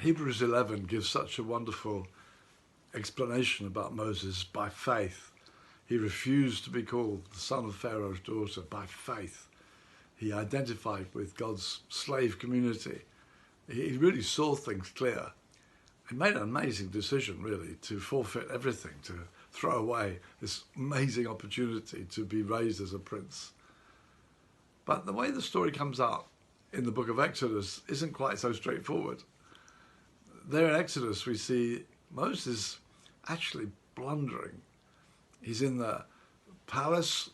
Hebrews 11 gives such a wonderful explanation about Moses. By faith, he refused to be called the son of Pharaoh's daughter. By faith, he identified with God's slave community. He really saw things clear. He made an amazing decision, really, to forfeit everything, to throw away this amazing opportunity to be raised as a prince. But the way the story comes out in the book of Exodus isn't quite so straightforward. There in Exodus, we see Moses actually blundering. He's in the palace.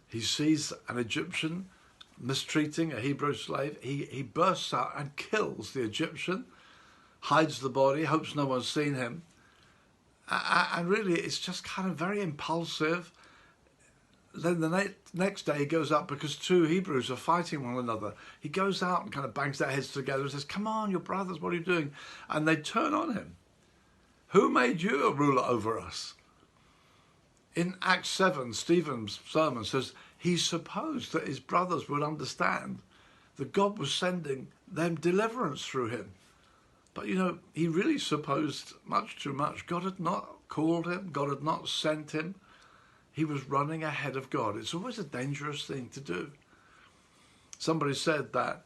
He sees an Egyptian mistreating a Hebrew slave. He bursts out and kills the Egyptian, hides the body, hopes no one's seen him. And really, it's just kind of very impulsive. Then the next day he goes up because two Hebrews are fighting one another. He goes out and kind of bangs their heads together and says, "Come on, you're brothers, what are you doing?" And they turn on him. "Who made you a ruler over us?" In Acts 7, Stephen's sermon says he supposed that his brothers would understand that God was sending them deliverance through him. But he really supposed much too much. God had not called him. God had not sent him. He was running ahead of God. It's always a dangerous thing to do. Somebody said that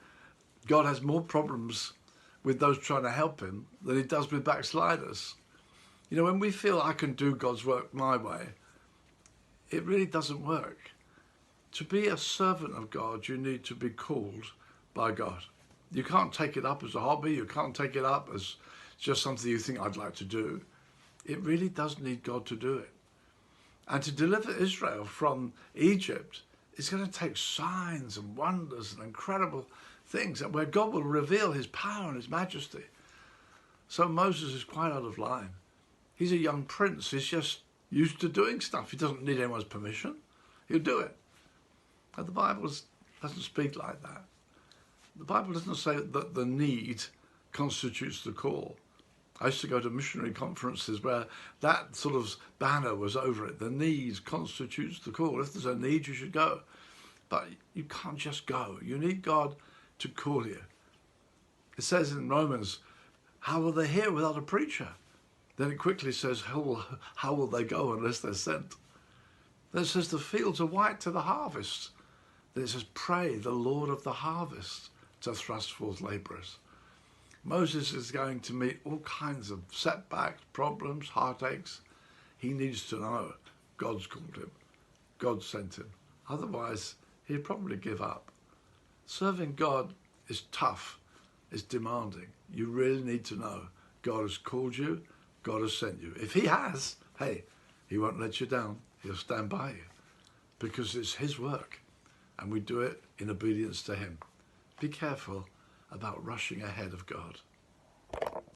God has more problems with those trying to help him than he does with backsliders. When we feel I can do God's work my way, it really doesn't work. To be a servant of God, you need to be called by God. You can't take it up as a hobby. You can't take it up as just something you think I'd like to do. It really does need God to do it. And to deliver Israel from Egypt is going to take signs and wonders and incredible things where God will reveal his power and his majesty. So Moses is quite out of line. He's a young prince. He's just used to doing stuff. He doesn't need anyone's permission. He'll do it. But the Bible doesn't speak like that. The Bible doesn't say that the need constitutes the call. I used to go to missionary conferences where that sort of banner was over it. The need constitutes the call. If there's a need, you should go. But you can't just go. You need God to call you. It says in Romans, how will they hear without a preacher? Then it quickly says, how will they go unless they're sent? Then it says the fields are white to the harvest. Then it says, pray the Lord of the harvest to thrust forth labourers. Moses is going to meet all kinds of setbacks, problems, heartaches. He needs to know God's called him. God sent him. Otherwise, he'd probably give up. Serving God is tough. It's demanding. You really need to know God has called you. God has sent you. If he has, hey, he won't let you down. He'll stand by you because it's his work and we do it in obedience to him. Be careful about rushing ahead of God.